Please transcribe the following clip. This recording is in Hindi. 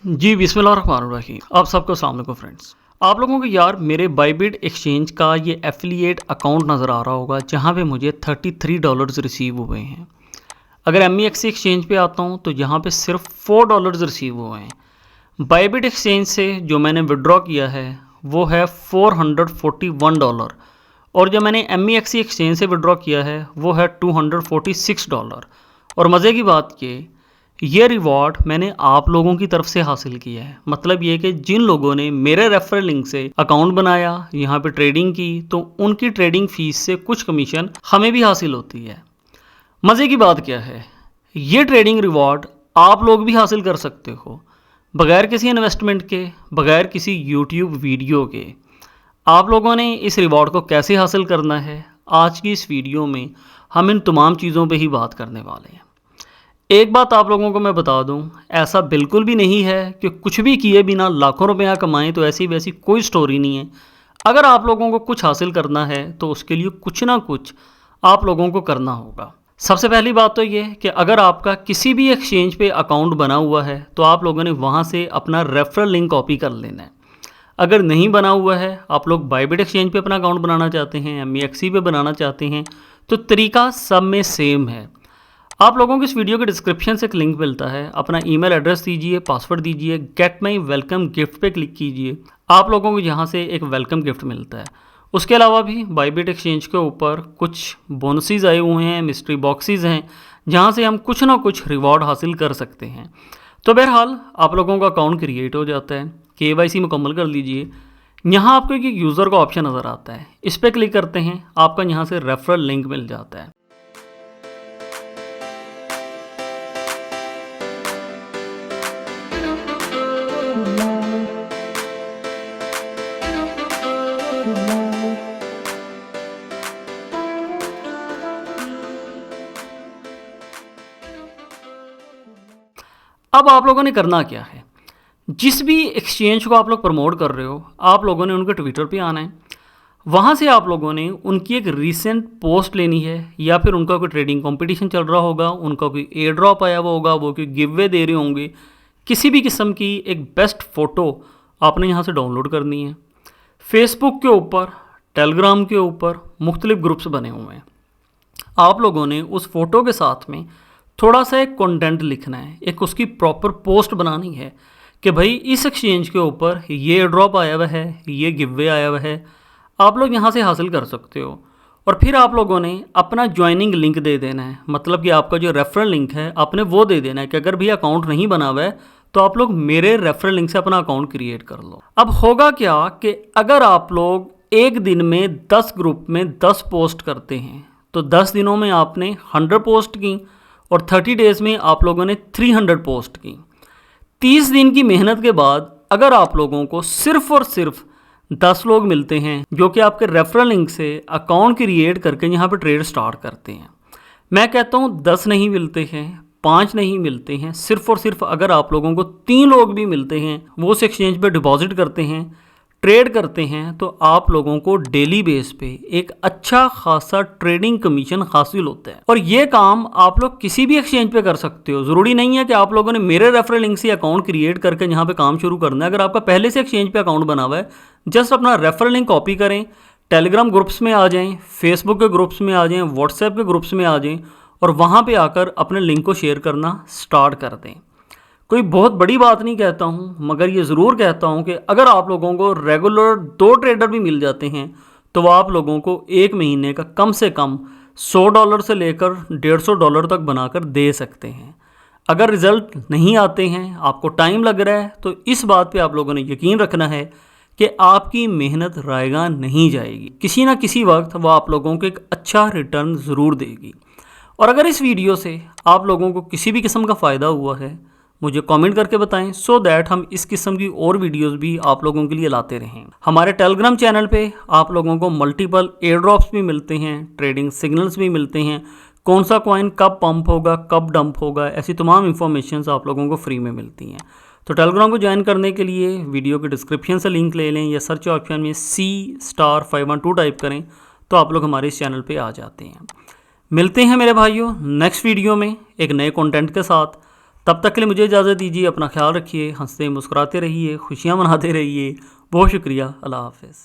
जी बिस्मिल्लाहिर्रहमानिर्रहीम। आप सबको अस्सलाम वालेकुम फ्रेंड्स। आप लोगों को यार मेरे बाइबिट एक्सचेंज का ये एफिलिएट अकाउंट नज़र आ रहा होगा जहाँ पे मुझे $33 रिसीव हुए हैं। अगर MEXC एक्सचेंज पे आता हूँ तो यहाँ पे सिर्फ $4 रिसीव हुए हैं। बाइबिट एक्सचेंज से जो मैंने विड्रॉ किया है वो है $441 और जो मैंने MEXC एक्सचेंज से विड्रॉ किया है वो है $246। और मज़े की बात ये रिवॉर्ड मैंने आप लोगों की तरफ से हासिल किया है। मतलब ये कि जिन लोगों ने मेरे रेफरल लिंक से अकाउंट बनाया, यहाँ पे ट्रेडिंग की, तो उनकी ट्रेडिंग फीस से कुछ कमीशन हमें भी हासिल होती है। मज़े की बात क्या है, ये ट्रेडिंग रिवॉर्ड आप लोग भी हासिल कर सकते हो बगैर किसी इन्वेस्टमेंट के, बगैर किसी यूट्यूब वीडियो के। आप लोगों ने इस रिवॉर्ड को कैसे हासिल करना है, आज की इस वीडियो में हम इन तमाम चीज़ों पे ही बात करने वाले हैं। एक बात आप लोगों को मैं बता दूं, ऐसा बिल्कुल भी नहीं है कि कुछ भी किए बिना लाखों रुपया कमाएं, तो ऐसी वैसी कोई स्टोरी नहीं है। अगर आप लोगों को कुछ हासिल करना है तो उसके लिए कुछ ना कुछ आप लोगों को करना होगा। सबसे पहली बात तो ये कि अगर आपका किसी भी एक्सचेंज पे अकाउंट बना हुआ है तो आप लोगों ने वहाँ से अपना रेफरल लिंक कॉपी कर लेना है। अगर नहीं बना हुआ है, आप लोग बाइबिट एक्सचेंज पे अपना अकाउंट बनाना चाहते हैं, MEXC पे बनाना चाहते हैं, तो तरीका सब में सेम है। आप लोगों को इस वीडियो के डिस्क्रिप्शन से एक लिंक मिलता है, अपना ईमेल एड्रेस दीजिए, पासवर्ड दीजिए, गेट माई वेलकम गिफ्ट पे क्लिक कीजिए। आप लोगों को यहाँ से एक वेलकम गिफ्ट मिलता है। उसके अलावा भी बाइबिट एक्सचेंज के ऊपर कुछ बोनसेस आए हुए हैं, मिस्ट्री बॉक्सेस हैं, जहाँ से हम कुछ ना कुछ रिवॉर्ड हासिल कर सकते हैं। तो बहरहाल आप लोगों का अकाउंट क्रिएट हो जाता है, KYC मुकम्मल कर लीजिए। यहाँ आपको एक यूज़र का ऑप्शन नज़र आता है, इस पर क्लिक करते हैं, आपका यहाँ से रेफरल लिंक मिल जाता है। अब आप लोगों ने करना क्या है, जिस भी एक्सचेंज को आप लोग प्रमोट कर रहे हो, आप लोगों ने उनके ट्विटर पे आना है। वहाँ से आप लोगों ने उनकी एक रीसेंट पोस्ट लेनी है, या फिर उनका कोई ट्रेडिंग कंपटीशन चल रहा होगा, उनका कोई एयर ड्रॉप आया हुआ होगा, वो कोई गिव वे दे रहे होंगे, किसी भी किस्म की एक बेस्ट फ़ोटो आपने यहाँ से डाउनलोड करनी है। फेसबुक के ऊपर, टेलीग्राम के ऊपर मुख्तलिफ ग्रुप्स बने हुए हैं। आप लोगों ने उस फ़ोटो के साथ में थोड़ा सा एक कंटेंट लिखना है, एक उसकी प्रॉपर पोस्ट बनानी है कि भाई इस एक्सचेंज के ऊपर ये ड्रॉप आया हुआ है, ये गिव वे आया हुआ है, आप लोग यहाँ से हासिल कर सकते हो। और फिर आप लोगों ने अपना ज्वाइनिंग लिंक दे देना है, मतलब कि आपका जो रेफरल लिंक है आपने वो दे देना है कि अगर भी अकाउंट नहीं बना हुआ है तो आप लोग मेरे रेफरल लिंक से अपना अकाउंट क्रिएट कर लो। अब होगा क्या कि अगर आप लोग एक दिन में 10 ग्रुप में 10 पोस्ट करते हैं तो 10 दिनों में आपने 100 पोस्ट की और 30 डेज़ में आप लोगों ने 300 पोस्ट की। 30 दिन की मेहनत के बाद अगर आप लोगों को सिर्फ़ और सिर्फ 10 लोग मिलते हैं जो कि आपके रेफरल लिंक से अकाउंट क्रिएट करके यहाँ पर ट्रेड स्टार्ट करते हैं, मैं कहता हूँ 10 नहीं मिलते हैं, 5 नहीं मिलते हैं, सिर्फ़ और सिर्फ अगर आप लोगों को 3 लोग भी मिलते हैं, वो उस एक्सचेंज पर डिपॉजिट करते हैं, ट्रेड करते हैं, तो आप लोगों को डेली बेस पे एक अच्छा खासा ट्रेडिंग कमीशन हासिल होता है। और ये काम आप लोग किसी भी एक्सचेंज पे कर सकते हो। ज़रूरी नहीं है कि आप लोगों ने मेरे रेफरल लिंक से अकाउंट क्रिएट करके यहाँ पे काम शुरू करना है। अगर आपका पहले से एक्सचेंज पे अकाउंट बना हुआ है, जस्ट अपना रेफरल लिंक कॉपी करें, टेलीग्राम ग्रुप्स में आ जाएँ, फेसबुक के ग्रुप्स में आ जाएँ, व्हाट्सएप के ग्रुप्स में आ जाएँ और वहाँ पर आकर अपने लिंक को शेयर करना स्टार्ट कर दें। कोई बहुत बड़ी बात नहीं कहता हूँ, मगर ये ज़रूर कहता हूँ कि अगर आप लोगों को रेगुलर 2 ट्रेडर भी मिल जाते हैं तो वो आप लोगों को एक महीने का कम से कम $100 से लेकर $150 तक बनाकर दे सकते हैं। अगर रिज़ल्ट नहीं आते हैं, आपको टाइम लग रहा है, तो इस बात पे आप लोगों ने यकीन रखना है कि आपकी मेहनत रायगा नहीं जाएगी। किसी ना किसी वक्त वो आप लोगों को एक अच्छा रिटर्न ज़रूर देगी। और अगर इस वीडियो से आप लोगों को किसी भी किस्म का फ़ायदा हुआ है, मुझे कमेंट करके बताएं, सो दैट हम इस किस्म की और वीडियोस भी आप लोगों के लिए लाते रहें। हमारे टेलीग्राम चैनल पे आप लोगों को मल्टीपल एयर ड्रॉप्स भी मिलते हैं, ट्रेडिंग सिग्नल्स भी मिलते हैं, कौन सा कॉइन कब पंप होगा, कब डंप होगा, ऐसी तमाम इंफॉर्मेशन आप लोगों को फ्री में मिलती हैं। तो टेलीग्राम को ज्वाइन करने के लिए वीडियो के डिस्क्रिप्शन से लिंक ले लें या सर्च ऑप्शन में C*512 टाइप करें तो आप लोग हमारे इस चैनल पर आ जाते हैं। मिलते हैं मेरे भाइयों नेक्स्ट वीडियो में एक नए कंटेंट के साथ। तब तक के लिए मुझे इजाज़त दीजिए, अपना ख्याल रखिए, हंसते मुस्कुराते रहिए, खुशियाँ मनाते रहिए। बहुत शुक्रिया, अल्लाह हाफ़िज़।